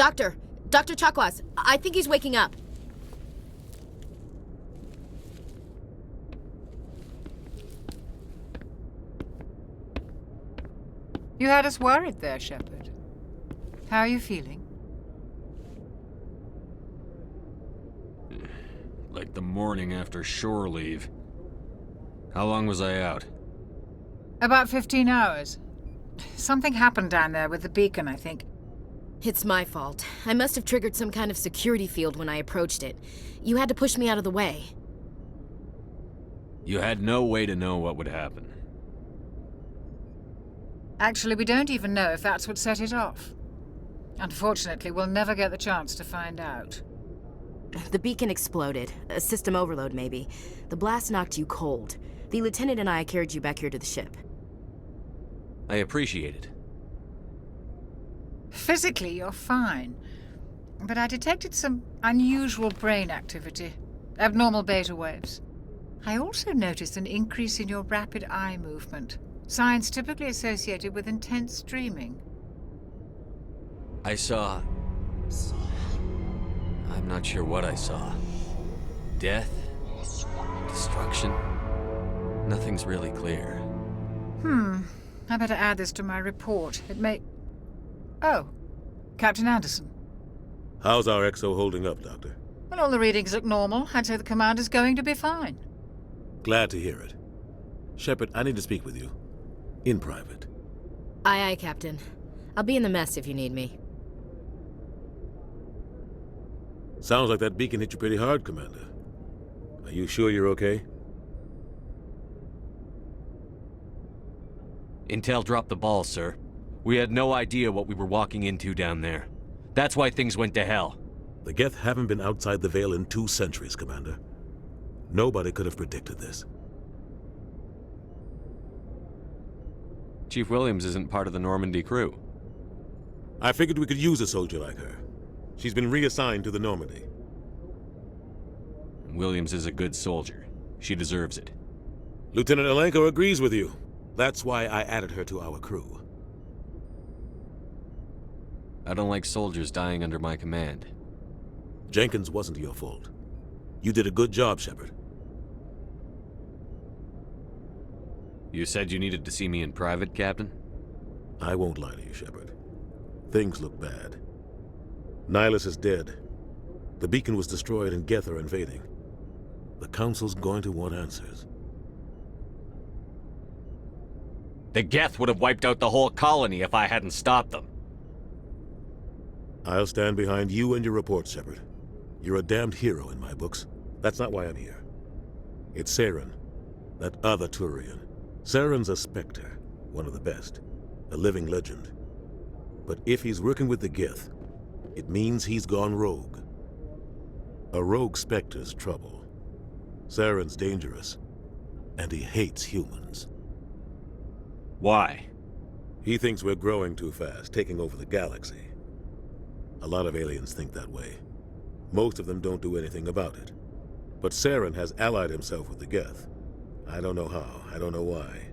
Doctor! Dr. Chakwas, I think he's waking up. You had us worried there, Shepard. How are you feeling? Like the morning after shore leave. How long was I out? About 15 hours. Something happened down there with the beacon, I think. It's my fault. I must have triggered some kind of security field when I approached it. You had to push me out of the way. You had no way to know what would happen. Actually, we don't even know if that's what set it off. Unfortunately, we'll never get the chance to find out. The beacon exploded. A system overload, maybe. The blast knocked you cold. The lieutenant and I carried you back here to the ship. I appreciate it. Physically, you're fine. But I detected some unusual brain activity. Abnormal beta waves. I also noticed an increase in your rapid eye movement. Signs typically associated with intense dreaming. I saw... I'm not sure what I saw. Death? Destruction? Nothing's really clear. I better add this to my report. It may... Oh, Captain Anderson. How's our XO holding up, Doctor? Well, all the readings look normal. I'd say the commander's going to be fine. Glad to hear it. Shepard, I need to speak with you. In private. Aye, Captain. I'll be in the mess if you need me. Sounds like that beacon hit you pretty hard, Commander. Are you sure you're okay? Intel dropped the ball, sir. We had no idea what we were walking into down there. That's why things went to hell. The Geth haven't been outside the Veil in 2 centuries, Commander. Nobody could have predicted this. Chief Williams isn't part of the Normandy crew. I figured we could use a soldier like her. She's been reassigned to the Normandy. Williams is a good soldier. She deserves it. Lieutenant Alenko agrees with you. That's why I added her to our crew. I don't like soldiers dying under my command. Jenkins wasn't your fault. You did a good job, Shepard. You said you needed to see me in private, Captain? I won't lie to you, Shepard. Things look bad. Nihilus is dead. The beacon was destroyed and Geth are invading. The Council's going to want answers. The Geth would have wiped out the whole colony if I hadn't stopped them. I'll stand behind you and your report, Shepard. You're a damned hero in my books. That's not why I'm here. It's Saren, that other Turian. Saren's a Spectre, one of the best, a living legend. But if he's working with the Geth, it means he's gone rogue. A rogue Spectre's trouble. Saren's dangerous, and he hates humans. Why? He thinks we're growing too fast, taking over the galaxy. A lot of aliens think that way. Most of them don't do anything about it. But Saren has allied himself with the Geth. I don't know how, I don't know why.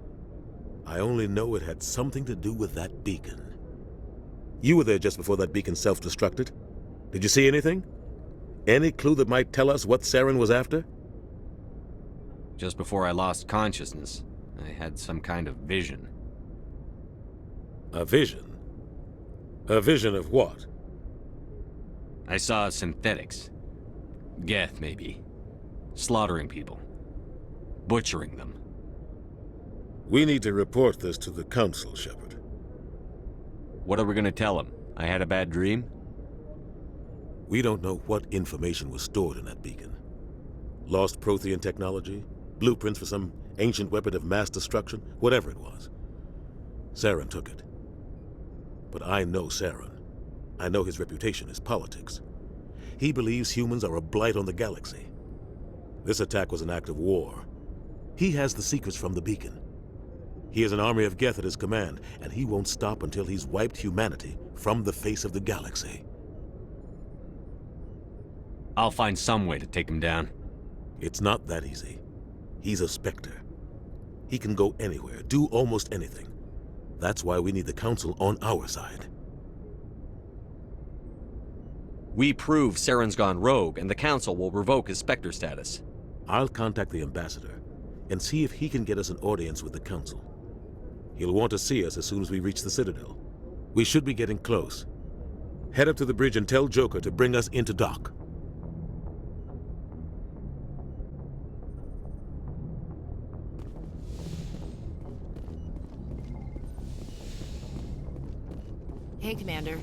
I only know it had something to do with that beacon. You were there just before that beacon self-destructed. Did you see anything? Any clue that might tell us what Saren was after? Just before I lost consciousness, I had some kind of vision. A vision? A vision of what? I saw synthetics. Geth, maybe. Slaughtering people. Butchering them. We need to report this to the Council, Shepard. What are we gonna tell them? I had a bad dream? We don't know what information was stored in that beacon. Lost Prothean technology? Blueprints for some ancient weapon of mass destruction? Whatever it was. Saren took it. But I know Saren. I know his reputation is politics. He believes humans are a blight on the galaxy. This attack was an act of war. He has the secrets from the beacon. He has an army of Geth at his command, and he won't stop until he's wiped humanity from the face of the galaxy. I'll find some way to take him down. It's not that easy. He's a Spectre. He can go anywhere, do almost anything. That's why we need the Council on our side. We prove Saren's gone rogue, and the Council will revoke his Spectre status. I'll contact the ambassador and see if he can get us an audience with the Council. He'll want to see us as soon as we reach the Citadel. We should be getting close. Head up to the bridge and tell Joker to bring us into dock. Hey, Commander.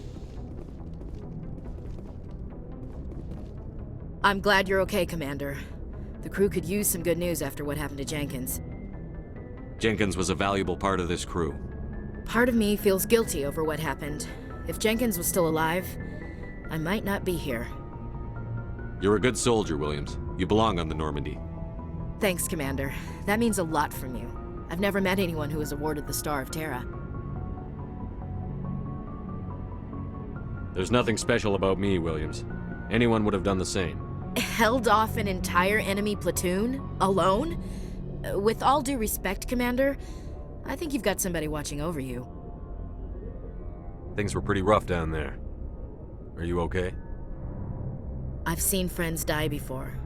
I'm glad you're okay, Commander. The crew could use some good news after what happened to Jenkins. Jenkins was a valuable part of this crew. Part of me feels guilty over what happened. If Jenkins was still alive, I might not be here. You're a good soldier, Williams. You belong on the Normandy. Thanks, Commander. That means a lot from you. I've never met anyone who was awarded the Star of Terra. There's nothing special about me, Williams. Anyone would have done the same. Held off an entire enemy platoon? Alone? With all due respect, Commander, I think you've got somebody watching over you. Things were pretty rough down there. Are you okay? I've seen friends die before.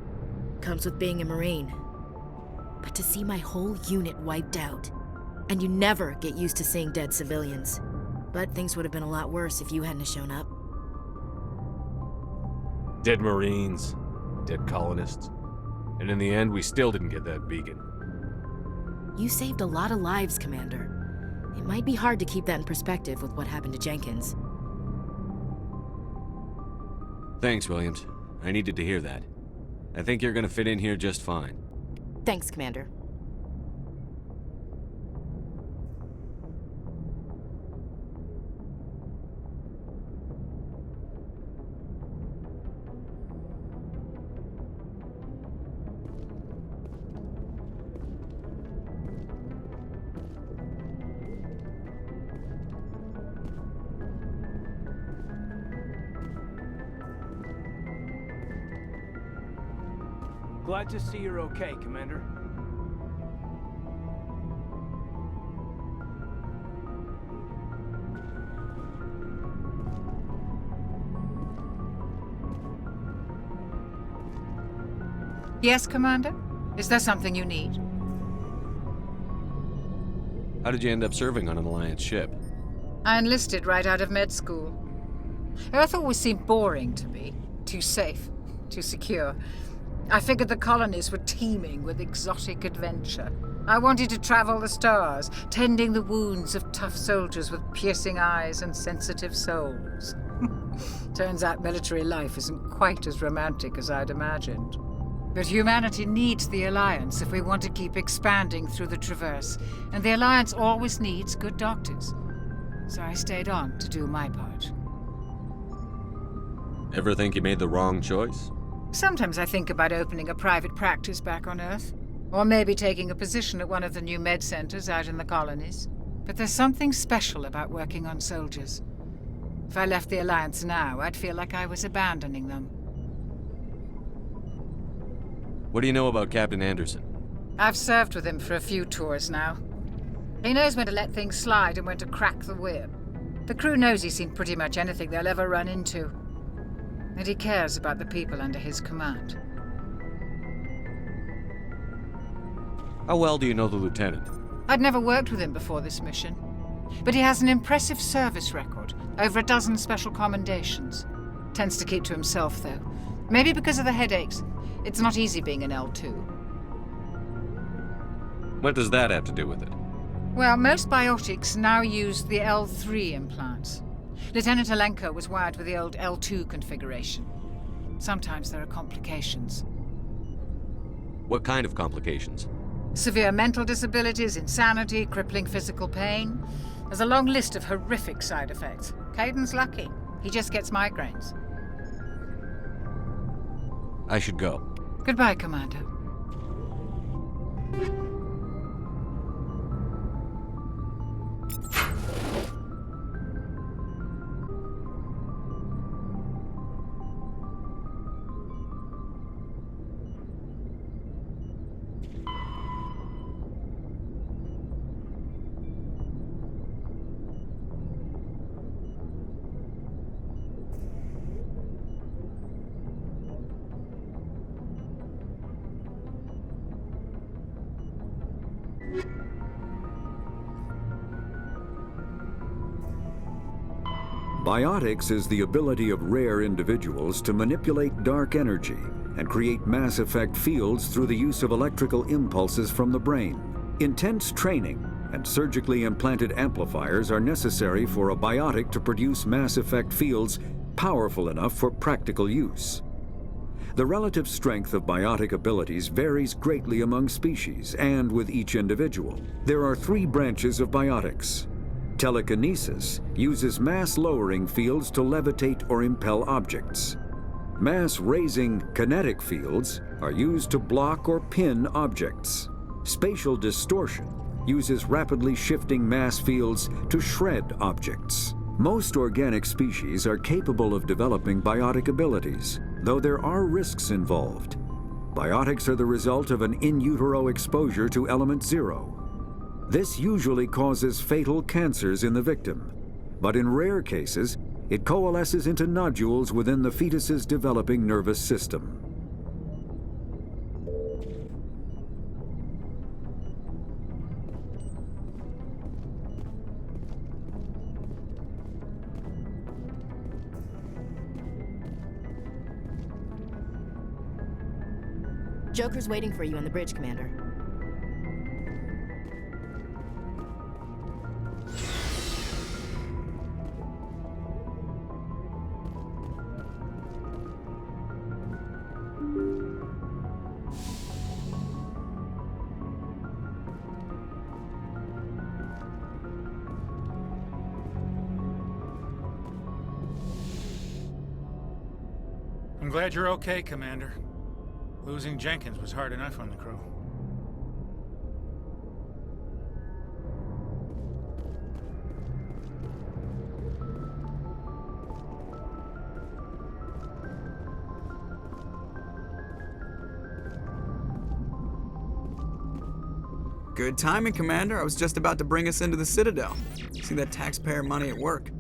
Comes with being a Marine. But to see my whole unit wiped out, and you never get used to seeing dead civilians. But things would have been a lot worse if you hadn't shown up. Dead Marines, dead colonists. And in the end, we still didn't get that beacon. You saved a lot of lives, Commander. It might be hard to keep that in perspective with what happened to Jenkins. Thanks, Williams. I needed to hear that. I think you're gonna fit in here just fine. Thanks, Commander. Glad to see you're okay, Commander. Yes, Commander? Is there something you need? How did you end up serving on an Alliance ship? I enlisted right out of med school. Earth always seemed boring to me. Too safe, too secure. I figured the colonies were teeming with exotic adventure. I wanted to travel the stars, tending the wounds of tough soldiers with piercing eyes and sensitive souls. Turns out military life isn't quite as romantic as I'd imagined. But humanity needs the Alliance if we want to keep expanding through the Traverse, and the Alliance always needs good doctors. So I stayed on to do my part. Ever think you made the wrong choice? Sometimes I think about opening a private practice back on Earth. Or maybe taking a position at one of the new med centers out in the colonies. But there's something special about working on soldiers. If I left the Alliance now, I'd feel like I was abandoning them. What do you know about Captain Anderson? I've served with him for a few tours now. He knows when to let things slide and when to crack the whip. The crew knows he's seen pretty much anything they'll ever run into. And he cares about the people under his command. How well do you know the Lieutenant? I'd never worked with him before this mission. But he has an impressive service record, over a dozen special commendations. Tends to keep to himself, though. Maybe because of the headaches. It's not easy being an L2. What does that have to do with it? Well, most biotics now use the L3 implants. Lieutenant Alenko was wired with the old L2 configuration. Sometimes there are complications. What kind of complications? Severe mental disabilities, insanity, crippling physical pain. There's a long list of horrific side effects. Caden's lucky. He just gets migraines. I should go. Goodbye, Commander. Biotics is the ability of rare individuals to manipulate dark energy and create mass effect fields through the use of electrical impulses from the brain. Intense training and surgically implanted amplifiers are necessary for a biotic to produce mass effect fields powerful enough for practical use. The relative strength of biotic abilities varies greatly among species and with each individual. There are 3 branches of biotics. Telekinesis uses mass-lowering fields to levitate or impel objects. Mass-raising kinetic fields are used to block or pin objects. Spatial distortion uses rapidly shifting mass fields to shred objects. Most organic species are capable of developing biotic abilities, though there are risks involved. Biotics are the result of an in utero exposure to element 0. This usually causes fatal cancers in the victim, but in rare cases, it coalesces into nodules within the fetus's developing nervous system. Joker's waiting for you on the bridge, Commander. I'm glad you're okay, Commander. Losing Jenkins was hard enough on the crew. Good timing, Commander. I was just about to bring us into the Citadel. See that taxpayer money at work.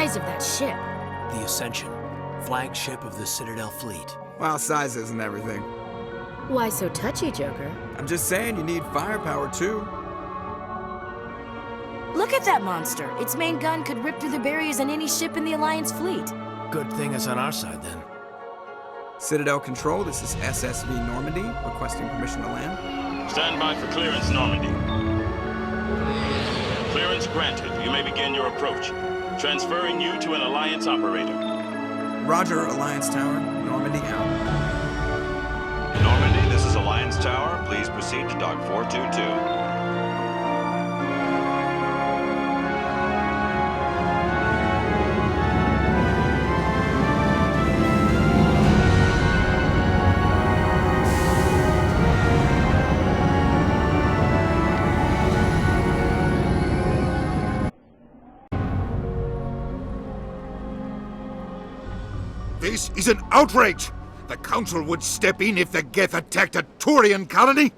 Of that ship. The Ascension, flagship of the Citadel fleet. Well, size isn't everything. Why so touchy, Joker? I'm just saying you need firepower, too. Look at that monster. Its main gun could rip through the barriers on any ship in the Alliance fleet. Good thing it's on our side, then. Citadel Control, this is SSV Normandy, requesting permission to land. Stand by for clearance, Normandy. Clearance granted. You may begin your approach. Transferring you to an Alliance operator. Roger, Alliance Tower. Normandy out. Normandy, this is Alliance Tower. Please proceed to Dock 422. This is an outrage! The Council would step in if the Geth attacked a Turian colony!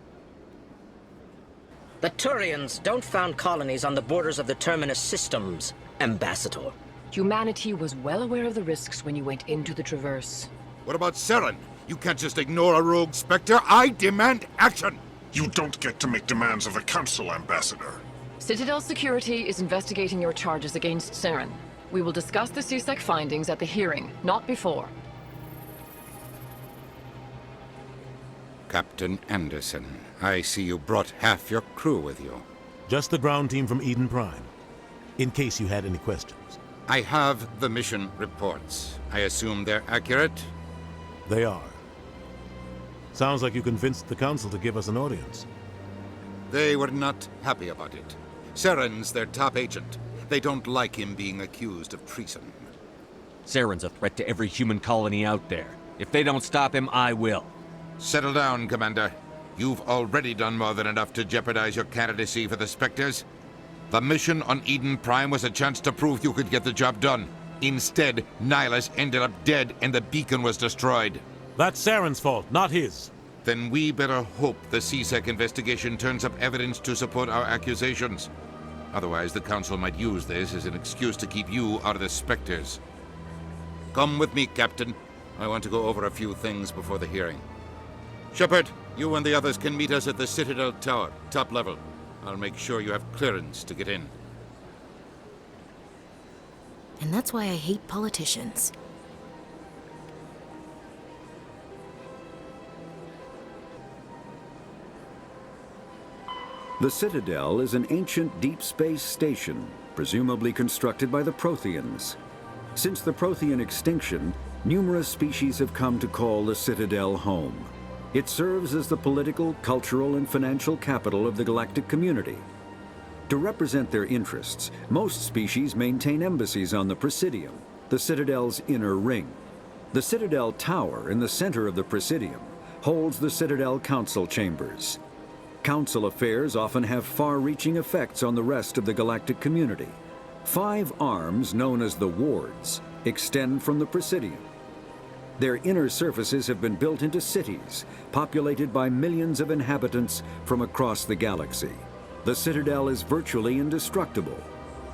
The Turians don't found colonies on the borders of the Terminus systems, Ambassador. Humanity was well aware of the risks when you went into the Traverse. What about Saren? You can't just ignore a rogue Spectre. I demand action! You don't get to make demands of the Council, Ambassador. Citadel Security is investigating your charges against Saren. We will discuss the CSEC findings at the hearing, not before. Captain Anderson, I see you brought half your crew with you. Just the ground team from Eden Prime, in case you had any questions. I have the mission reports. I assume they're accurate? They are. Sounds like you convinced the Council to give us an audience. They were not happy about it. Saren's their top agent. They don't like him being accused of treason. Saren's a threat to every human colony out there. If they don't stop him, I will. Settle down, Commander. You've already done more than enough to jeopardize your candidacy for the Spectres. The mission on Eden Prime was a chance to prove you could get the job done. Instead, Nihilus ended up dead and the beacon was destroyed. That's Saren's fault, not his. Then we better hope the CSEC investigation turns up evidence to support our accusations. Otherwise, the Council might use this as an excuse to keep you out of the Spectres. Come with me, Captain. I want to go over a few things before the hearing. Shepard, you and the others can meet us at the Citadel Tower, top level. I'll make sure you have clearance to get in. And that's why I hate politicians. The Citadel is an ancient deep space station, presumably constructed by the Protheans. Since the Prothean extinction, numerous species have come to call the Citadel home. It serves as the political, cultural, and financial capital of the galactic community. To represent their interests, most species maintain embassies on the Presidium, the Citadel's inner ring. The Citadel Tower in the center of the Presidium holds the Citadel Council chambers. Council affairs often have far-reaching effects on the rest of the galactic community. 5 arms, known as the wards, extend from the Presidium. Their inner surfaces have been built into cities, populated by millions of inhabitants from across the galaxy. The Citadel is virtually indestructible.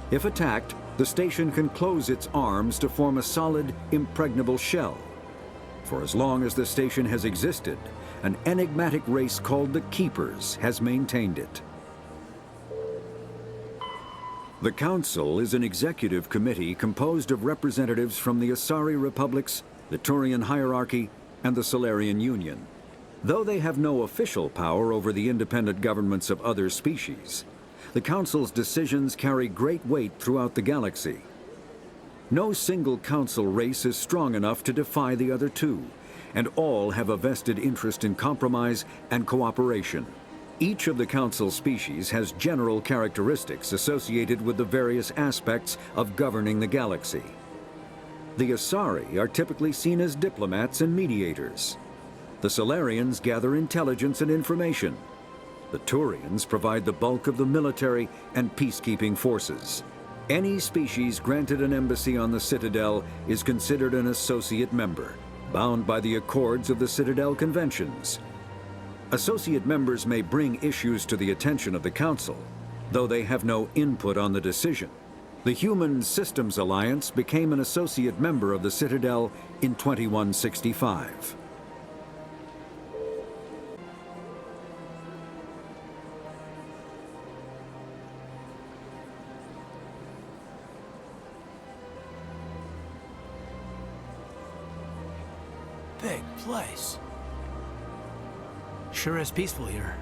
If attacked, the station can close its arms to form a solid, impregnable shell. For as long as the station has existed, an enigmatic race called the Keepers has maintained it. The Council is an executive committee composed of representatives from the Asari Republics, the Turian Hierarchy, and the Solarian Union. Though they have no official power over the independent governments of other species, the Council's decisions carry great weight throughout the galaxy. No single Council race is strong enough to defy the other two, and all have a vested interest in compromise and cooperation. Each of the Council species has general characteristics associated with the various aspects of governing the galaxy. The Asari are typically seen as diplomats and mediators. The Solarians gather intelligence and information. The Turians provide the bulk of the military and peacekeeping forces. Any species granted an embassy on the Citadel is considered an associate member, bound by the accords of the Citadel Conventions. Associate members may bring issues to the attention of the Council, though they have no input on the decision. The Human Systems Alliance became an associate member of the Citadel in 2165. Big place. Sure is peaceful here.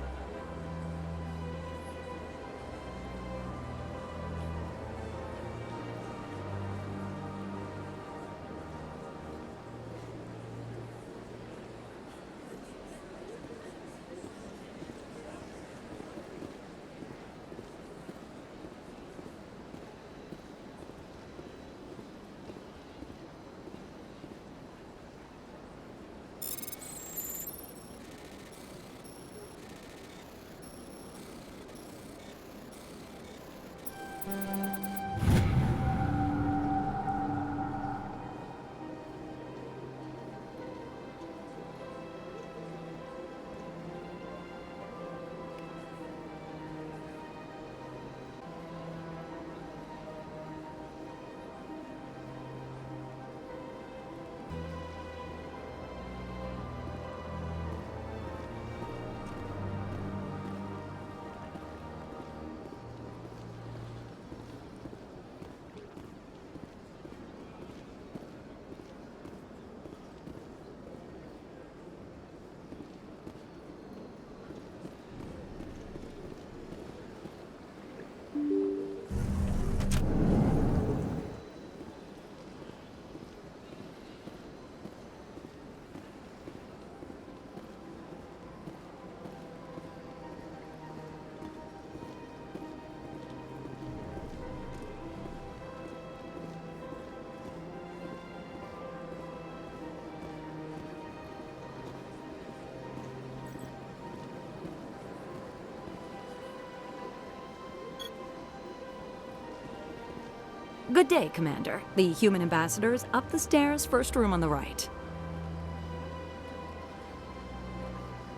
Good day, Commander. The human ambassador is up the stairs, first room on the right.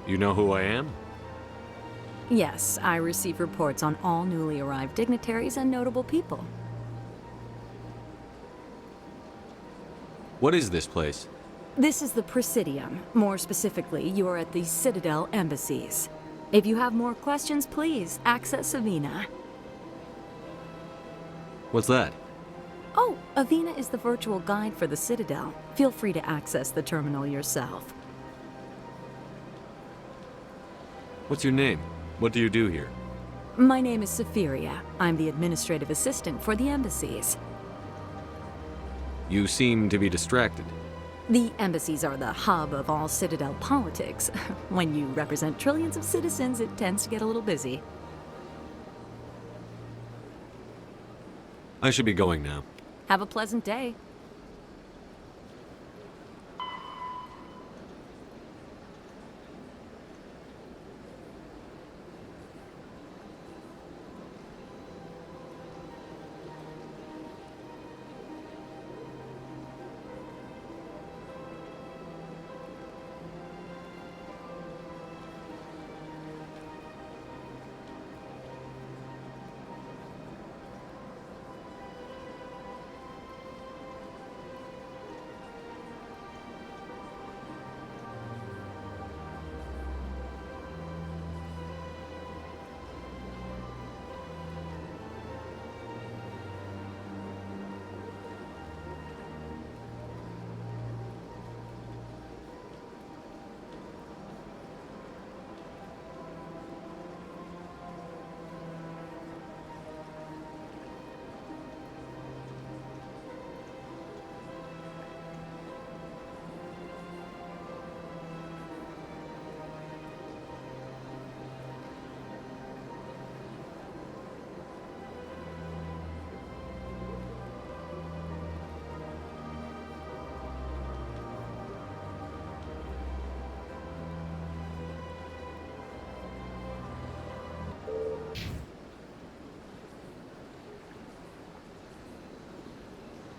You know who I am? Yes, I receive reports on all newly arrived dignitaries and notable people. What is this place? This is the Presidium. More specifically, you are at the Citadel embassies. If you have more questions, please access Avina. What's that? Oh, Avina is the virtual guide for the Citadel. Feel free to access the terminal yourself. What's your name? What do you do here? My name is Safiria. I'm the administrative assistant for the embassies. You seem to be distracted. The embassies are the hub of all Citadel politics. When you represent trillions of citizens, it tends to get a little busy. I should be going now. Have a pleasant day.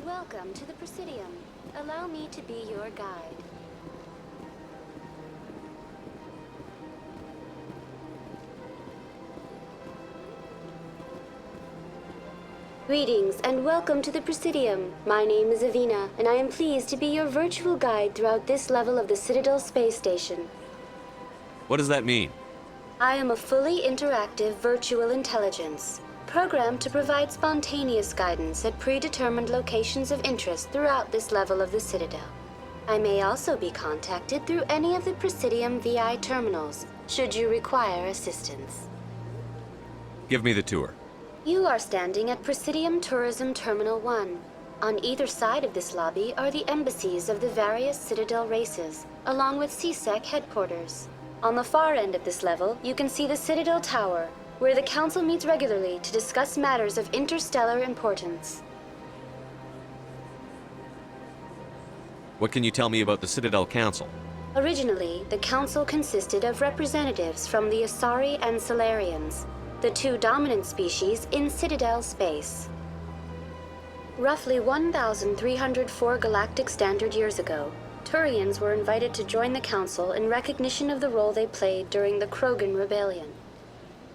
Welcome to the Presidium. Allow me to be your guide. Greetings and welcome to the Presidium. My name is Avina, and I am pleased to be your virtual guide throughout this level of the Citadel space station. What does that mean? I am a fully interactive virtual intelligence, programmed to provide spontaneous guidance at predetermined locations of interest throughout this level of the Citadel. I may also be contacted through any of the Presidium VI terminals, should you require assistance. Give me the tour. You are standing at Presidium Tourism Terminal 1. On either side of this lobby are the embassies of the various Citadel races, along with CSEC headquarters. On the far end of this level, you can see the Citadel Tower, where the Council meets regularly to discuss matters of interstellar importance. What can you tell me about the Citadel Council? Originally, the Council consisted of representatives from the Asari and Solarians, the two dominant species in Citadel space. Roughly 1,304 galactic standard years ago, Turians were invited to join the Council in recognition of the role they played during the Krogan Rebellion.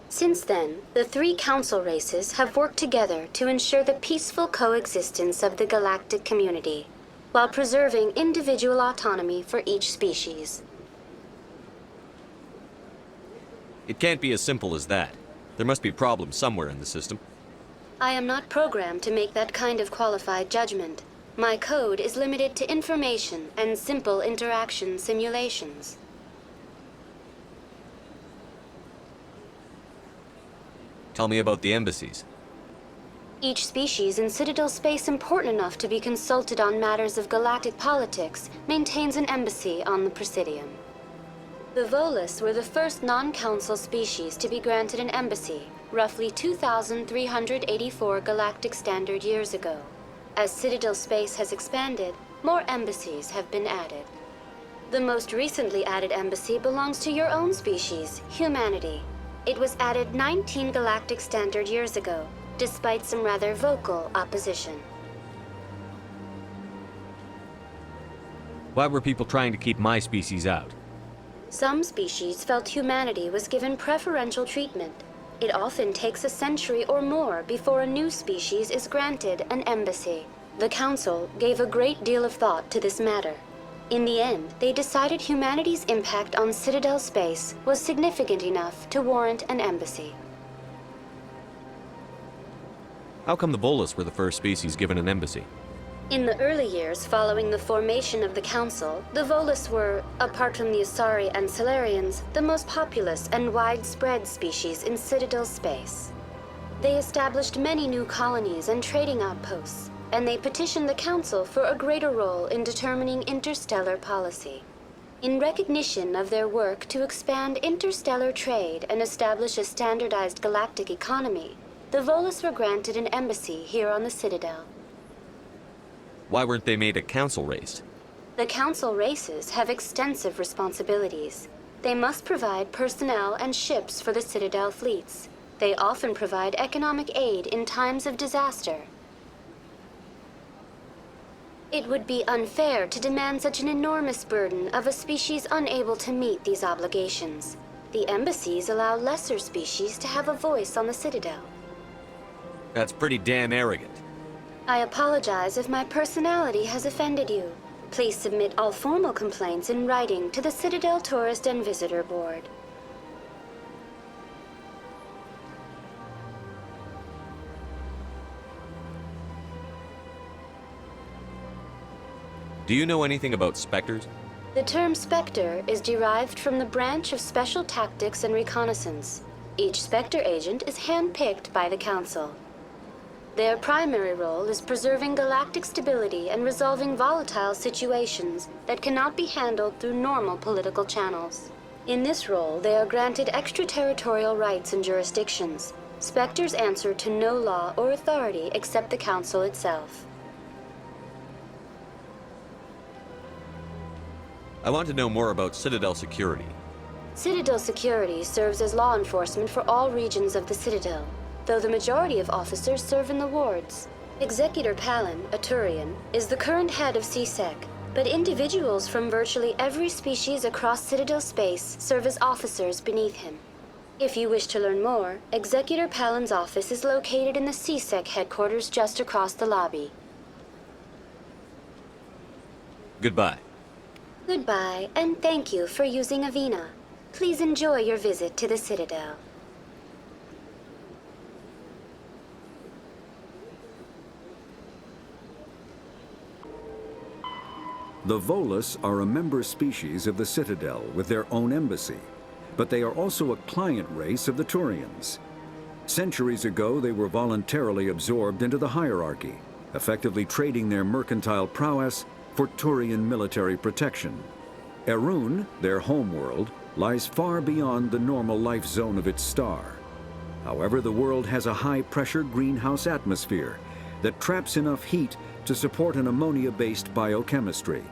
Since then, the three Council races have worked together to ensure the peaceful coexistence of the galactic community, while preserving individual autonomy for each species. It can't be as simple as that. There must be problems somewhere in the system. I am not programmed to make that kind of qualified judgment. My code is limited to information and simple interaction simulations. Tell me about the embassies. Each species in Citadel space important enough to be consulted on matters of galactic politics maintains an embassy on the Presidium. The Volus were the first non-council species to be granted an embassy, roughly 2,384 galactic standard years ago. As Citadel space has expanded, more embassies have been added. The most recently added embassy belongs to your own species, humanity. It was added 19 galactic standard years ago, despite some rather vocal opposition. Why were people trying to keep my species out? Some species felt humanity was given preferential treatment. It often takes a century or more before a new species is granted an embassy. The Council gave a great deal of thought to this matter. In the end, they decided humanity's impact on Citadel space was significant enough to warrant an embassy. How come the Volus were the first species given an embassy? In the early years following the formation of the Council, the Volus were, apart from the Asari and Salarians, the most populous and widespread species in Citadel space. They established many new colonies and trading outposts, and they petitioned the Council for a greater role in determining interstellar policy. In recognition of their work to expand interstellar trade and establish a standardized galactic economy, the Volus were granted an embassy here on the Citadel. Why weren't they made a council race? The Council races have extensive responsibilities. They must provide personnel and ships for the Citadel fleets. They often provide economic aid in times of disaster. It would be unfair to demand such an enormous burden of a species unable to meet these obligations. The embassies allow lesser species to have a voice on the Citadel. That's pretty damn arrogant. I apologize if my personality has offended you. Please submit all formal complaints in writing to the Citadel Tourist and Visitor Board. Do you know anything about Spectres? The term Spectre is derived from the branch of Special Tactics and Reconnaissance. Each Spectre agent is handpicked by the Council. Their primary role is preserving galactic stability and resolving volatile situations that cannot be handled through normal political channels. In this role, they are granted extraterritorial rights and jurisdictions. Spectres answer to no law or authority except the Council itself. I want to know more about Citadel security. Citadel security serves as law enforcement for all regions of the Citadel, though the majority of officers serve in the wards. Executor Palin, a Turian, is the current head of CSEC, but individuals from virtually every species across Citadel space serve as officers beneath him. If you wish to learn more, Executor Palin's office is located in the CSEC headquarters just across the lobby. Goodbye. Goodbye, and thank you for using Avina. Please enjoy your visit to the Citadel. The Volus are a member species of the Citadel with their own embassy, but they are also a client race of the Turians. Centuries ago, they were voluntarily absorbed into the hierarchy, effectively trading their mercantile prowess for Turian military protection. Erun, their homeworld, lies far beyond the normal life zone of its star. However, the world has a high-pressure greenhouse atmosphere that traps enough heat to support an ammonia-based biochemistry.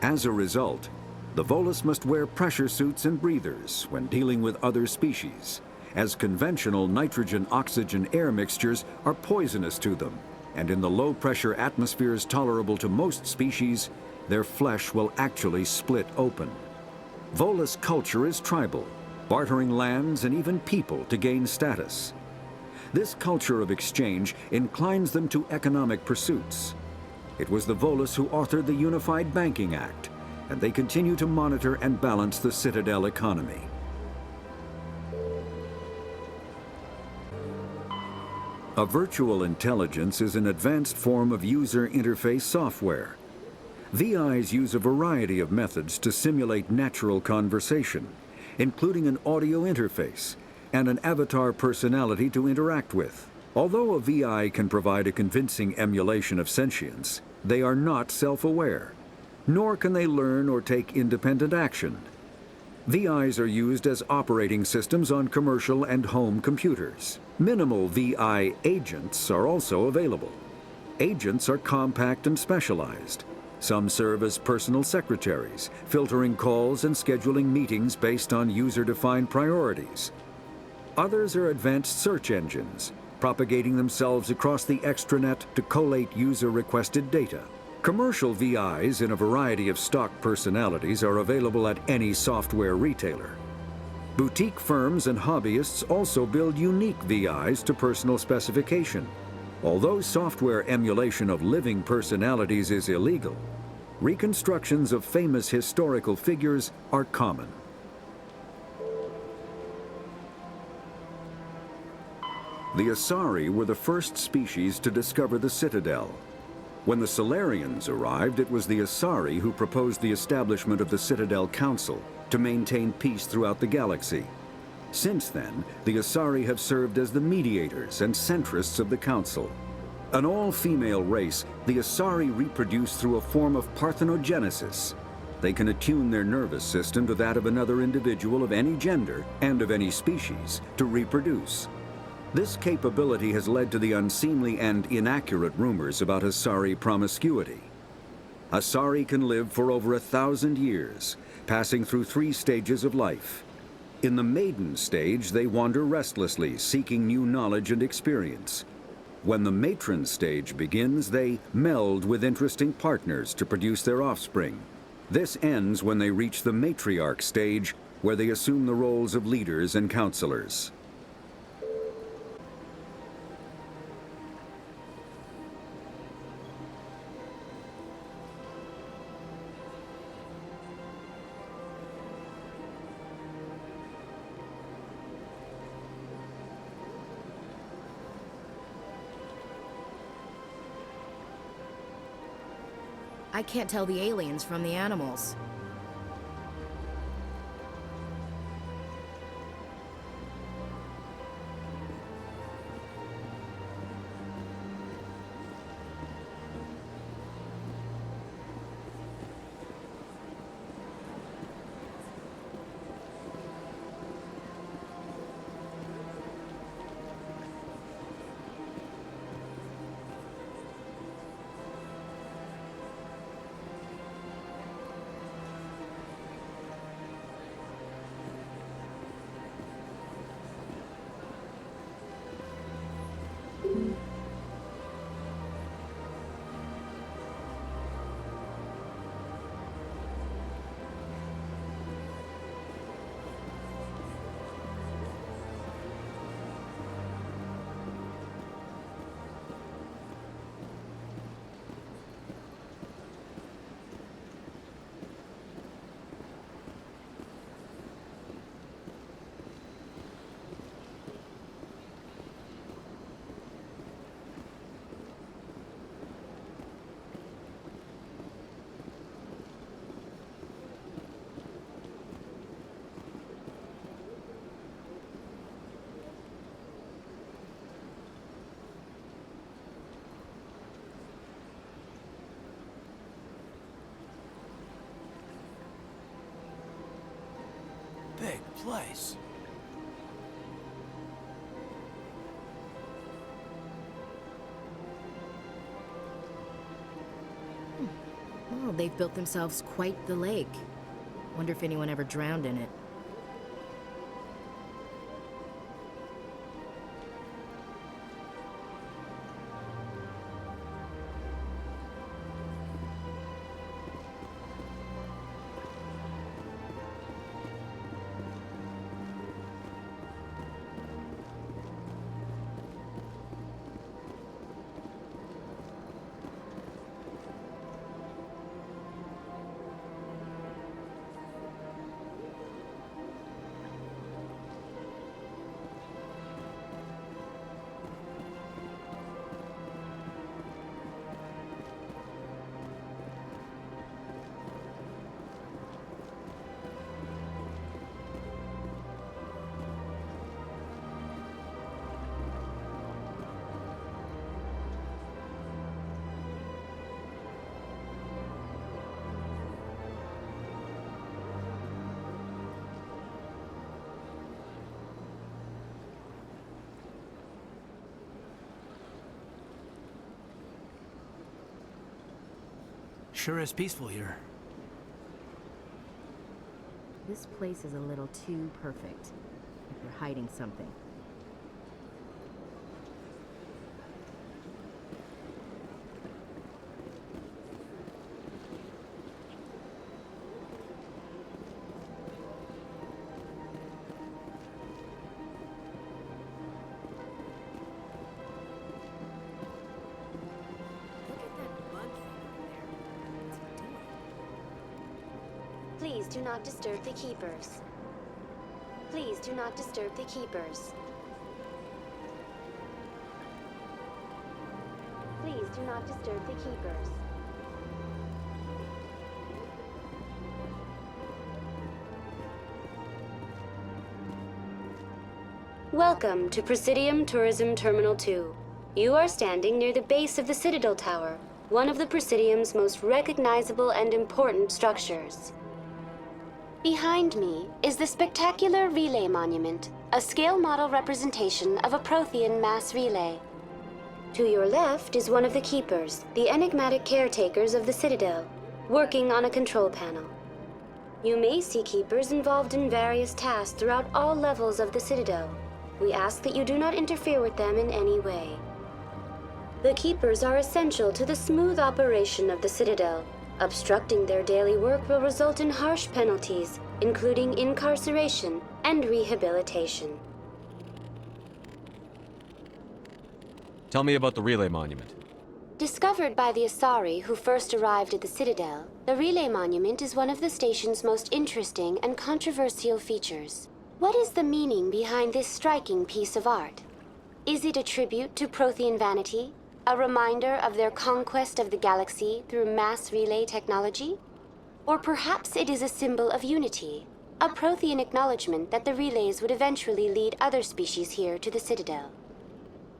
As a result, the Volus must wear pressure suits and breathers when dealing with other species, as conventional nitrogen-oxygen air mixtures are poisonous to them, and in the low-pressure atmospheres tolerable to most species, their flesh will actually split open. Volus culture is tribal, bartering lands and even people to gain status. This culture of exchange inclines them to economic pursuits. It was the Volus who authored the Unified Banking Act, and they continue to monitor and balance the Citadel economy. A virtual intelligence is an advanced form of user interface software. VIs use a variety of methods to simulate natural conversation, including an audio interface and an avatar personality to interact with. Although a VI can provide a convincing emulation of sentience, they are not self-aware, nor can they learn or take independent action. VIs are used as operating systems on commercial and home computers. Minimal VI agents are also available. Agents are compact and specialized. Some serve as personal secretaries, filtering calls and scheduling meetings based on user-defined priorities. Others are advanced search engines, propagating themselves across the extranet to collate user-requested data. Commercial VIs in a variety of stock personalities are available at any software retailer. Boutique firms and hobbyists also build unique VIs to personal specification. Although software emulation of living personalities is illegal, reconstructions of famous historical figures are common. The Asari were the first species to discover the Citadel. When the Salarians arrived, it was the Asari who proposed the establishment of the Citadel Council to maintain peace throughout the galaxy. Since then, the Asari have served as the mediators and centrists of the Council. An all-female race, the Asari reproduce through a form of parthenogenesis. They can attune their nervous system to that of another individual of any gender and of any species to reproduce. This capability has led to the unseemly and inaccurate rumors about Asari promiscuity. Asari can live for over 1,000 years, passing through 3 stages of life. In the maiden stage, they wander restlessly, seeking new knowledge and experience. When the matron stage begins, they meld with interesting partners to produce their offspring. This ends when they reach the matriarch stage, where they assume the roles of leaders and counselors. I can't tell the aliens from the animals. Big place. Oh, they've built themselves quite the lake. Wonder if anyone ever drowned in it. Sure is peaceful here. This place is a little too perfect. Like you're hiding something. Please do not disturb the Keepers. Please do not disturb the Keepers. Please do not disturb the Keepers. Welcome to Presidium Tourism Terminal 2. You are standing near the base of the Citadel Tower, one of the Presidium's most recognizable and important structures. Behind me is the spectacular Relay Monument, a scale model representation of a Prothean mass relay. To your left is one of the Keepers, the enigmatic caretakers of the Citadel, working on a control panel. You may see Keepers involved in various tasks throughout all levels of the Citadel. We ask that you do not interfere with them in any way. The Keepers are essential to the smooth operation of the Citadel. Obstructing their daily work will result in harsh penalties, including incarceration and rehabilitation. Tell me about the Relay Monument. Discovered by the Asari who first arrived at the Citadel, the Relay Monument is one of the station's most interesting and controversial features. What is the meaning behind this striking piece of art? Is it a tribute to Prothean vanity? A reminder of their conquest of the galaxy through mass relay technology? Or perhaps it is a symbol of unity, a Prothean acknowledgement that the relays would eventually lead other species here to the Citadel.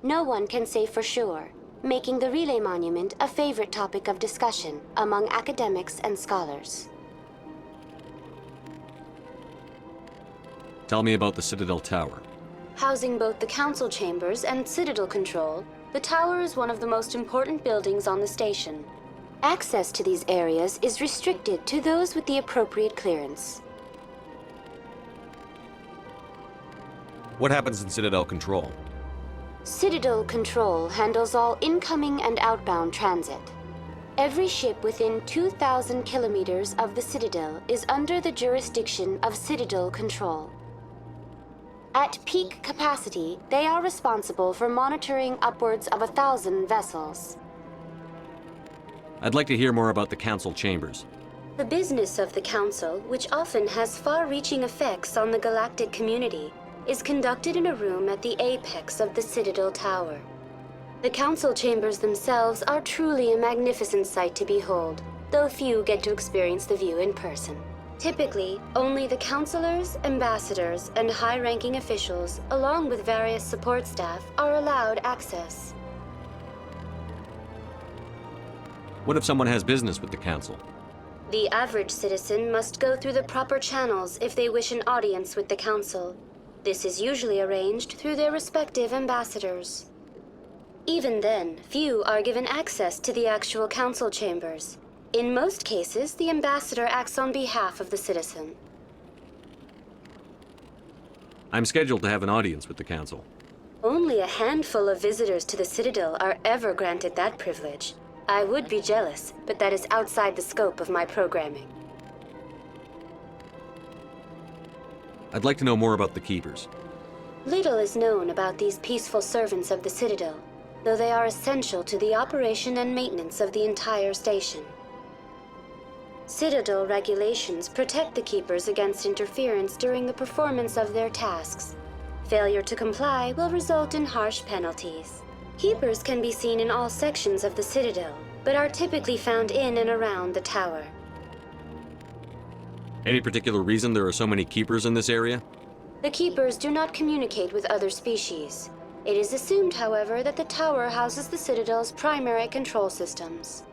No one can say for sure, making the Relay Monument a favorite topic of discussion among academics and scholars. Tell me about the Citadel Tower. Housing both the council chambers and Citadel control, the tower is one of the most important buildings on the station. Access to these areas is restricted to those with the appropriate clearance. What happens in Citadel Control? Citadel Control handles all incoming and outbound transit. Every ship within 2,000 kilometers of the Citadel is under the jurisdiction of Citadel Control. At peak capacity, they are responsible for monitoring upwards of 1,000 vessels. I'd like to hear more about the Council Chambers. The business of the Council, which often has far-reaching effects on the galactic community, is conducted in a room at the apex of the Citadel Tower. The Council Chambers themselves are truly a magnificent sight to behold, though few get to experience the view in person. Typically, only the councilors, ambassadors, and high-ranking officials, along with various support staff, are allowed access. What if someone has business with the Council? The average citizen must go through the proper channels if they wish an audience with the Council. This is usually arranged through their respective ambassadors. Even then, few are given access to the actual Council chambers. In most cases, the ambassador acts on behalf of the citizen. I'm scheduled to have an audience with the Council. Only a handful of visitors to the Citadel are ever granted that privilege. I would be jealous, but that is outside the scope of my programming. I'd like to know more about the Keepers. Little is known about these peaceful servants of the Citadel, though they are essential to the operation and maintenance of the entire station. Citadel regulations protect the Keepers against interference during the performance of their tasks. Failure to comply will result in harsh penalties. Keepers can be seen in all sections of the Citadel, but are typically found in and around the tower. Any particular reason there are so many Keepers in this area? The Keepers do not communicate with other species. It is assumed, however, that the tower houses the Citadel's primary control systems.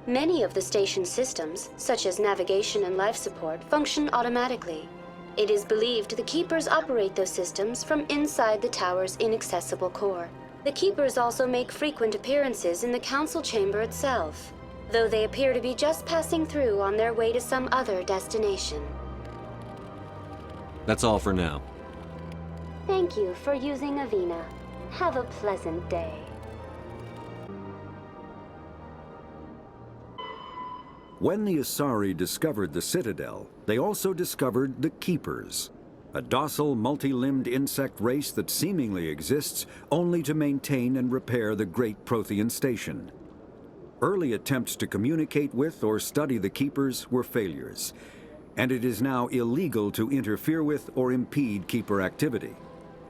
Many of the station's systems, such as navigation and life support, function automatically. It is believed the Keepers operate those systems from inside the tower's inaccessible core. The Keepers also make frequent appearances in the Council chamber itself, though they appear to be just passing through on their way to some other destination. That's all for now. Thank you for using Avina. Have a pleasant day. When the Asari discovered the Citadel, they also discovered the Keepers, a docile, multi-limbed insect race that seemingly exists only to maintain and repair the great Prothean station. Early attempts to communicate with or study the Keepers were failures, and it is now illegal to interfere with or impede Keeper activity.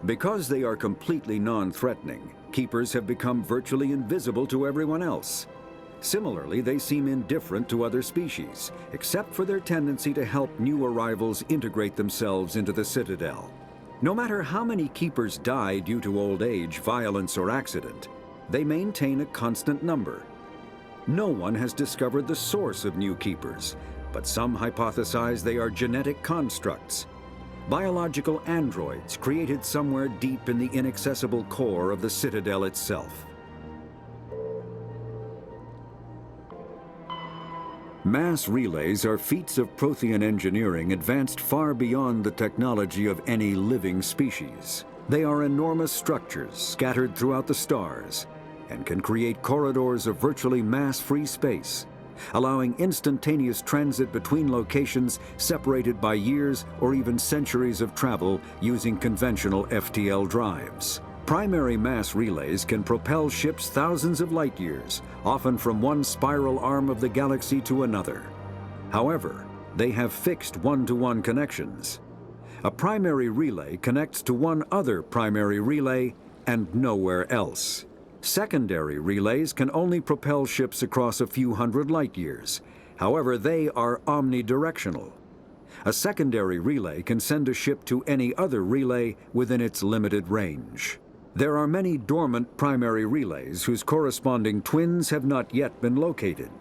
Because they are completely non-threatening, Keepers have become virtually invisible to everyone else. Similarly, they seem indifferent to other species, except for their tendency to help new arrivals integrate themselves into the Citadel. No matter how many Keepers die due to old age, violence, or accident, they maintain a constant number. No one has discovered the source of new Keepers, but some hypothesize they are genetic constructs, biological androids created somewhere deep in the inaccessible core of the Citadel itself. Mass relays are feats of Prothean engineering advanced far beyond the technology of any living species. They are enormous structures scattered throughout the stars and can create corridors of virtually mass-free space, allowing instantaneous transit between locations separated by years or even centuries of travel using conventional FTL drives. Primary mass relays can propel ships thousands of light years, often from one spiral arm of the galaxy to another. However, they have fixed one-to-one connections. A primary relay connects to one other primary relay and nowhere else. Secondary relays can only propel ships across a few hundred light years. However, they are omnidirectional. A secondary relay can send a ship to any other relay within its limited range. There are many dormant primary relays whose corresponding twins have not yet been located.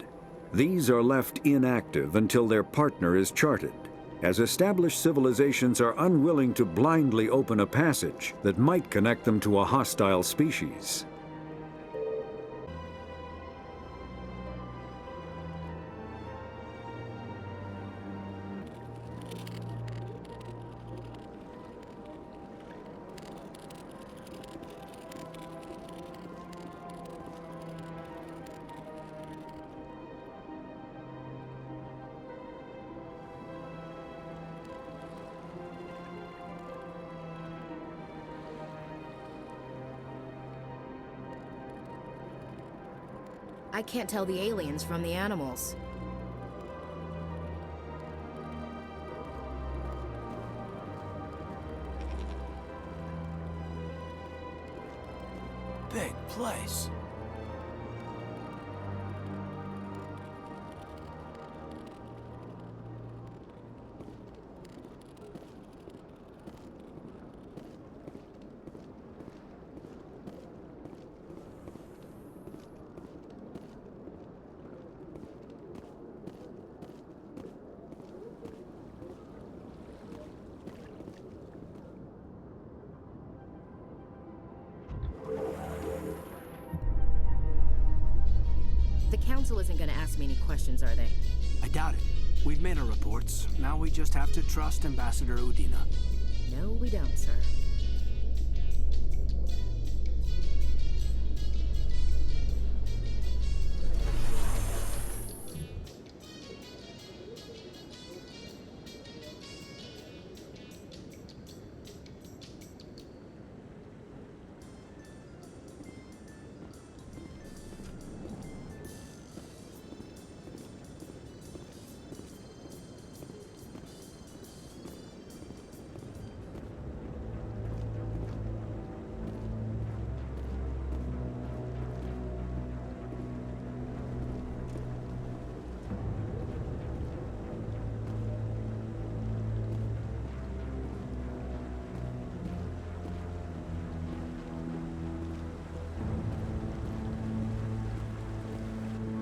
These are left inactive until their partner is charted, as established civilizations are unwilling to blindly open a passage that might connect them to a hostile species. I can't tell the aliens from the animals. Big place. The Council isn't gonna ask me any questions, are they? I doubt it. We've made our reports. Now we just have to trust Ambassador Udina. No, we don't, sir.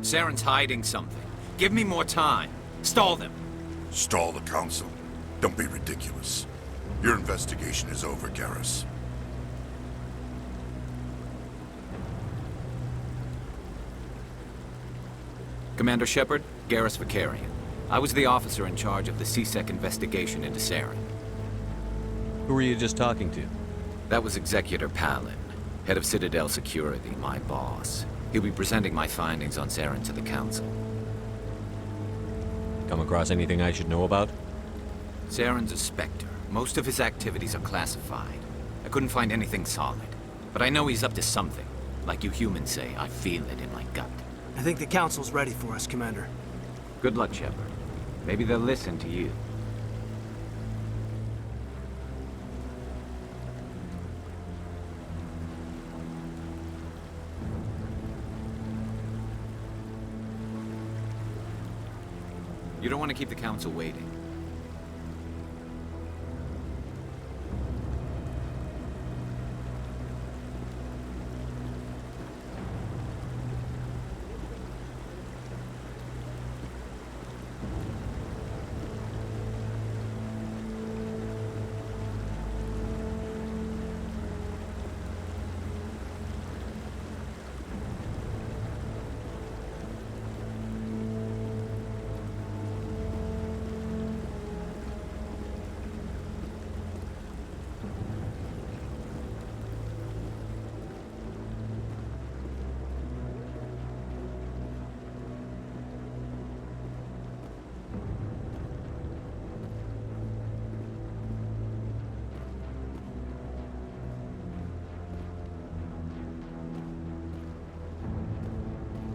Saren's hiding something. Give me more time. Stall them. Stall the Council? Don't be ridiculous. Your investigation is over, Garus. Commander Shepard, Garus Vicarian. I was the officer in charge of the CSEC investigation into Saren. Who were you just talking to? That was Executor Palin, head of Citadel Security, my boss. He'll be presenting my findings on Saren to the Council. Come across anything I should know about? Saren's a Spectre. Most of his activities are classified. I couldn't find anything solid. But I know he's up to something. Like you humans say, I feel it in my gut. I think the Council's ready for us, Commander. Good luck, Shepard. Maybe they'll listen to you. You don't want to keep the council waiting.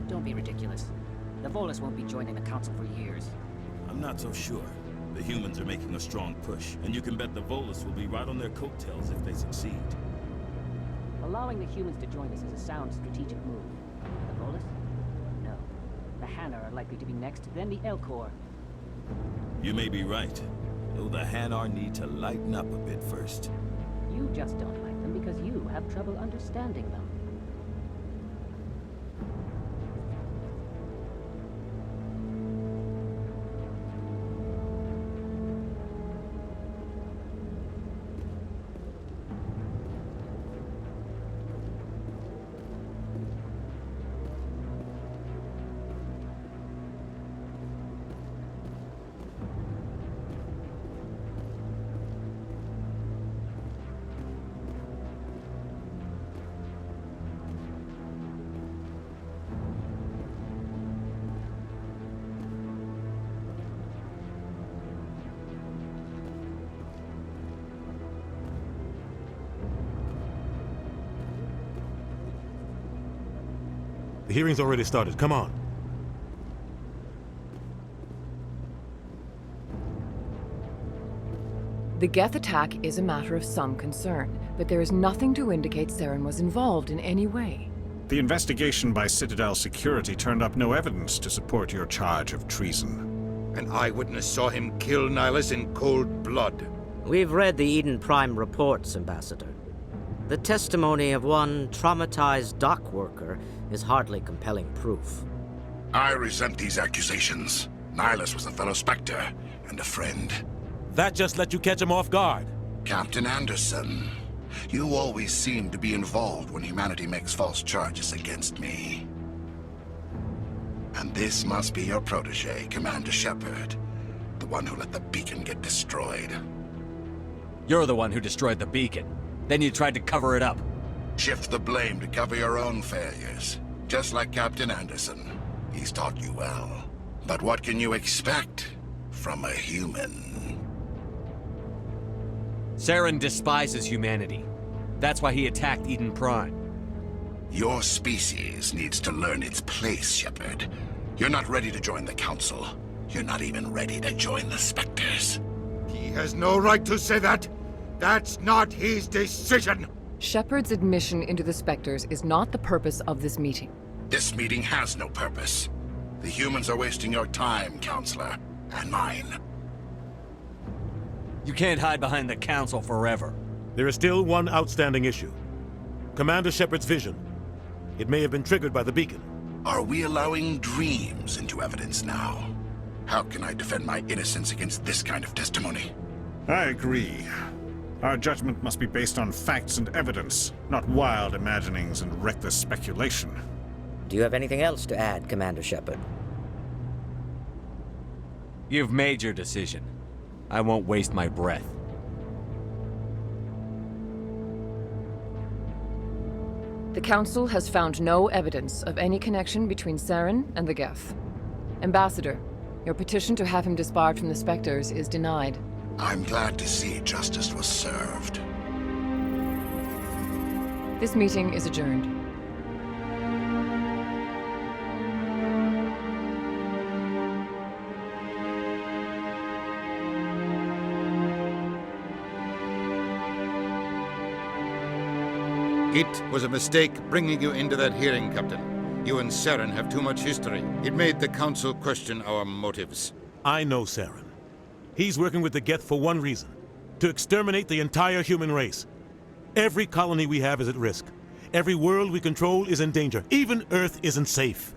Don't be ridiculous. The Volus won't be joining the Council for years. I'm not so sure. The humans are making a strong push, and you can bet the Volus will be right on their coattails if they succeed. Allowing the humans to join us is a sound strategic move. The Volus? No. The Hanar are likely to be next, then the Elcor. You may be right, though the Hanar need to lighten up a bit first. You just don't like them because you have trouble understanding them. The hearing's already started. Come on. The Geth attack is a matter of some concern, but there is nothing to indicate Saren was involved in any way. The investigation by Citadel Security turned up no evidence to support your charge of treason. An eyewitness saw him kill Nihilus in cold blood. We've read the Eden Prime reports, Ambassador. The testimony of one traumatized dock worker is hardly compelling proof. I resent these accusations. Nihilus was a fellow Spectre and a friend. That just let you catch him off guard. Captain Anderson, you always seem to be involved when humanity makes false charges against me. And this must be your protege, Commander Shepard, the one who let the beacon get destroyed. You're the one who destroyed the beacon. Then you tried to cover it up. Shift the blame to cover your own failures. Just like Captain Anderson. He's taught you well. But what can you expect from a human? Saren despises humanity. That's why he attacked Eden Prime. Your species needs to learn its place, Shepard. You're not ready to join the Council. You're not even ready to join the Spectres. He has no right to say that. That's not his decision. Shepard's admission into the Spectres is not the purpose of this meeting. This meeting has no purpose. The humans are wasting your time, Counselor, and mine. You can't hide behind the Council forever. There is still one outstanding issue. Commander Shepard's vision. It may have been triggered by the beacon. Are we allowing dreams into evidence now? How can I defend my innocence against this kind of testimony? I agree. Our judgment must be based on facts and evidence, not wild imaginings and reckless speculation. Do you have anything else to add, Commander Shepard? You've made your decision. I won't waste my breath. The Council has found no evidence of any connection between Saren and the Geth. Ambassador, your petition to have him disbarred from the Spectres is denied. I'm glad to see justice was served. This meeting is adjourned. It was a mistake bringing you into that hearing, Captain. You and Saren have too much history. It made the Council question our motives. I know Saren. He's working with the Geth for one reason: to exterminate the entire human race. Every colony we have is at risk. Every world we control is in danger. Even Earth isn't safe.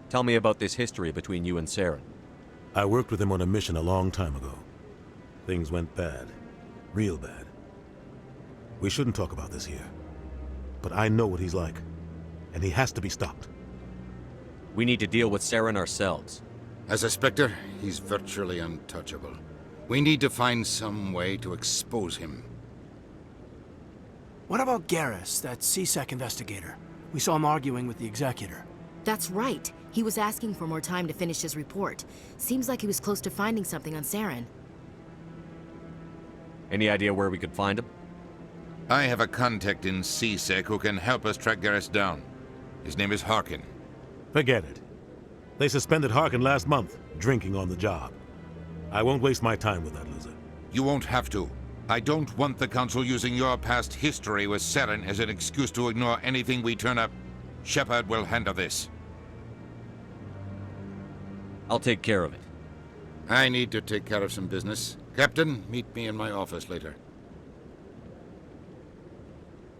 Tell me about this history between you and Saren. I worked with him on a mission a long time ago. Things went bad. Real bad. We shouldn't talk about this here. But I know what he's like. And he has to be stopped. We need to deal with Saren ourselves. As a Spectre, he's virtually untouchable. We need to find some way to expose him. What about Garus, that CSEC investigator? We saw him arguing with the Executor. That's right. He was asking for more time to finish his report. Seems like he was close to finding something on Saren. Any idea where we could find him? I have a contact in CSEC who can help us track Garus down. His name is Harkin. Forget it. They suspended Harkin last month, drinking on the job. I won't waste my time with that loser. You won't have to. I don't want the Council using your past history with Saren as an excuse to ignore anything we turn up. Shepard will handle this. I'll take care of it. I need to take care of some business. Captain, meet me in my office later.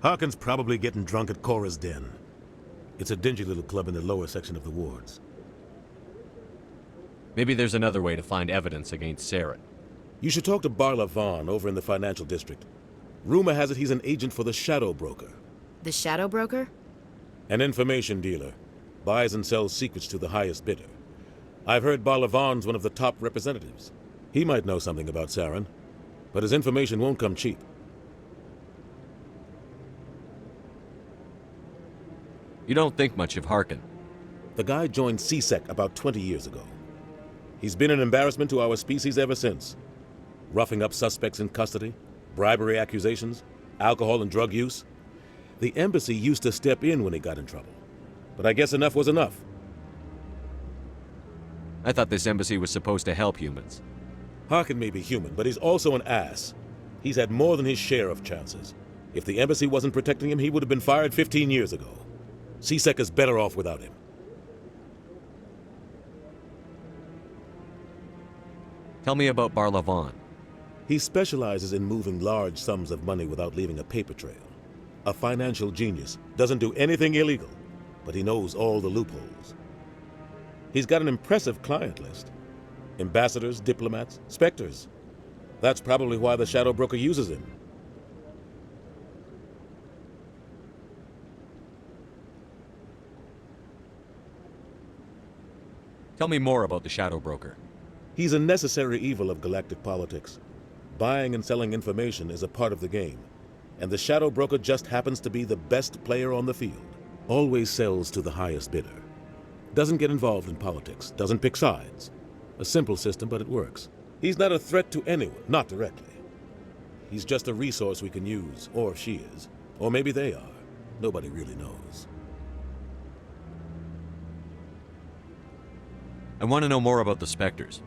Harkin's probably getting drunk at Cora's Den. It's a dingy little club in the lower section of the wards. Maybe there's another way to find evidence against Saren. You should talk to Barla Vaughn over in the financial district. Rumor has it he's an agent for the Shadow Broker. The Shadow Broker? An information dealer. Buys and sells secrets to the highest bidder. I've heard Barla Vaughn's one of the top representatives. He might know something about Saren, but his information won't come cheap. You don't think much of Harkin. The guy joined CSEC about 20 years ago. He's been an embarrassment to our species ever since. Roughing up suspects in custody, bribery accusations, alcohol and drug use. The embassy used to step in when he got in trouble. But I guess enough was enough. I thought this embassy was supposed to help humans. Harkin may be human, but he's also an ass. He's had more than his share of chances. If the embassy wasn't protecting him, he would have been fired 15 years ago. CSEC is better off without him. Tell me about Barla Vaughn. He specializes in moving large sums of money without leaving a paper trail. A financial genius, doesn't do anything illegal, but he knows all the loopholes. He's got an impressive client list. Ambassadors, diplomats, Spectres. That's probably why the Shadow Broker uses him. Tell me more about the Shadow Broker. He's a necessary evil of galactic politics. Buying and selling information is a part of the game, and the Shadow Broker just happens to be the best player on the field. Always sells to the highest bidder. Doesn't get involved in politics, doesn't pick sides. A simple system, but it works. He's not a threat to anyone, not directly. He's just a resource we can use, or she is. Or maybe they are. Nobody really knows. I want to know more about the Spectres.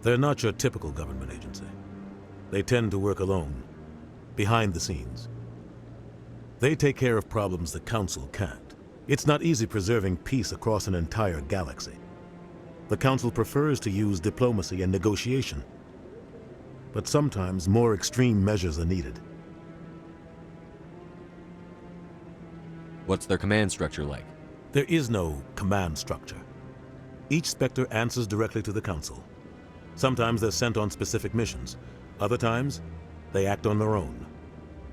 They're not your typical government agency. They tend to work alone, behind the scenes. They take care of problems the Council can't. It's not easy preserving peace across an entire galaxy. The Council prefers to use diplomacy and negotiation. But sometimes more extreme measures are needed. What's their command structure like? There is no command structure. Each Spectre answers directly to the Council. Sometimes they're sent on specific missions. Other times, they act on their own.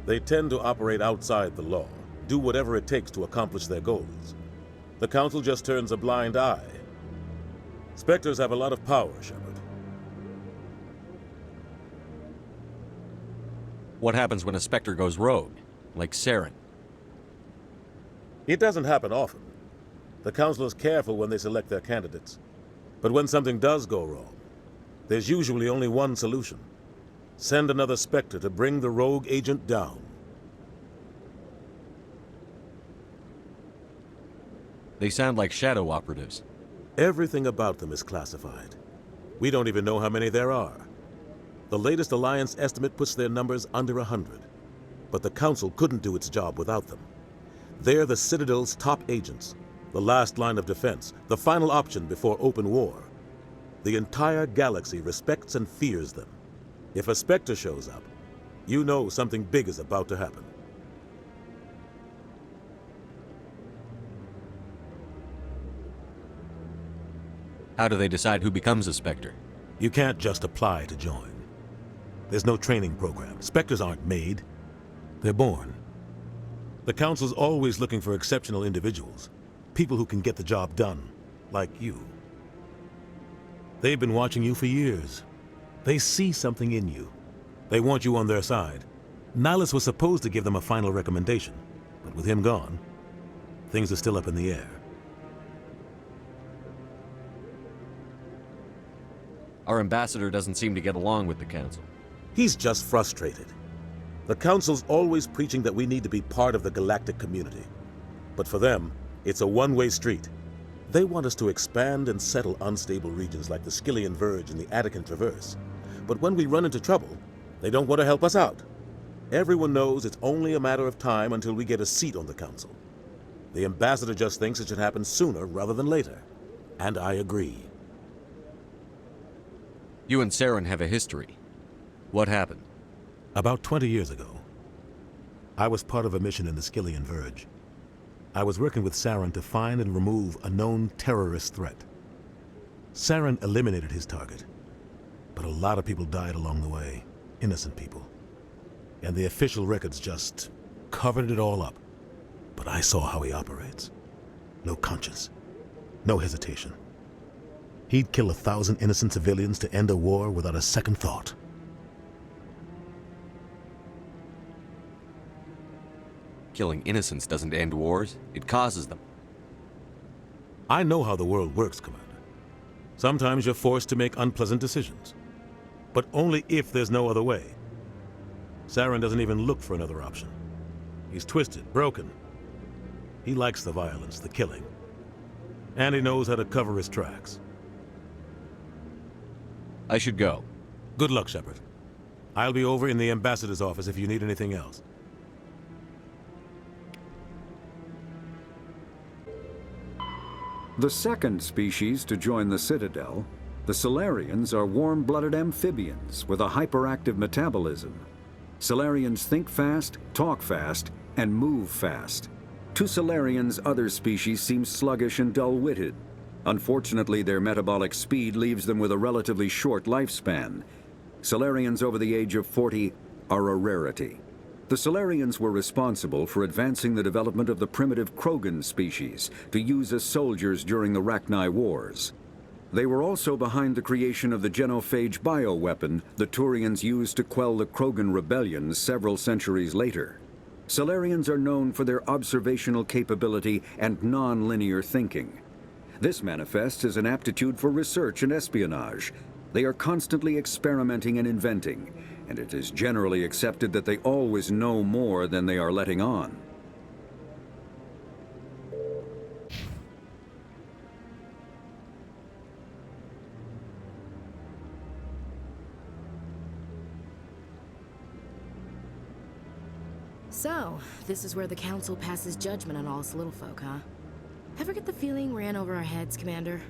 They tend to operate outside the law, do whatever it takes to accomplish their goals. The Council just turns a blind eye. Spectres have a lot of power, Shepard. What happens when a Spectre goes rogue, like Saren? It doesn't happen often. The Council is careful when they select their candidates. But when something does go wrong, there's usually only one solution. Send another Spectre to bring the rogue agent down. They sound like shadow operatives. Everything about them is classified. We don't even know how many there are. The latest Alliance estimate puts their numbers under 100. But the Council couldn't do its job without them. They're the Citadel's top agents, the last line of defense, the final option before open war. The entire galaxy respects and fears them. If a Spectre shows up, you know something big is about to happen. How do they decide who becomes a Spectre? You can't just apply to join. There's no training program. Spectres aren't made. They're born. The Council's always looking for exceptional individuals. People who can get the job done, like you. They've been watching you for years. They see something in you. They want you on their side. Nihilus was supposed to give them a final recommendation, but with him gone, things are still up in the air. Our ambassador doesn't seem to get along with the Council. He's just frustrated. The Council's always preaching that we need to be part of the galactic community. But for them, it's a one-way street. They want us to expand and settle unstable regions like the Skillian Verge and the Attican Traverse. But when we run into trouble, they don't want to help us out. Everyone knows it's only a matter of time until we get a seat on the Council. The ambassador just thinks it should happen sooner rather than later. And I agree. You and Saren have a history. What happened? About 20 years ago, I was part of a mission in the Skillian Verge. I was working with Saren to find and remove a known terrorist threat. Saren eliminated his target, but a lot of people died along the way, innocent people. And the official records just covered it all up. But I saw how he operates. No conscience, no hesitation. He'd kill 1,000 innocent civilians to end a war without a second thought. Killing innocents doesn't end wars, it causes them. I know how the world works, Commander. Sometimes you're forced to make unpleasant decisions. But only if there's no other way. Saren doesn't even look for another option. He's twisted, broken. He likes the violence, the killing. And he knows how to cover his tracks. I should go. Good luck, Shepard. I'll be over in the ambassador's office if you need anything else. The second species to join the Citadel, the Salarians, are warm-blooded amphibians with a hyperactive metabolism. Salarians think fast, talk fast, and move fast. To Salarians, other species seem sluggish and dull-witted. Unfortunately, their metabolic speed leaves them with a relatively short lifespan. Salarians over the age of 40 are a rarity. The Salarians were responsible for advancing the development of the primitive Krogan species to use as soldiers during the Rachni Wars. They were also behind the creation of the genophage bioweapon the Turians used to quell the Krogan rebellions several centuries later. Salarians are known for their observational capability and non-linear thinking. This manifests as an aptitude for research and espionage. They are constantly experimenting and inventing, and it is generally accepted that they always know more than they are letting on. So, this is where the Council passes judgment on all us little folk, huh? Ever get the feeling we're in over our heads, Commander?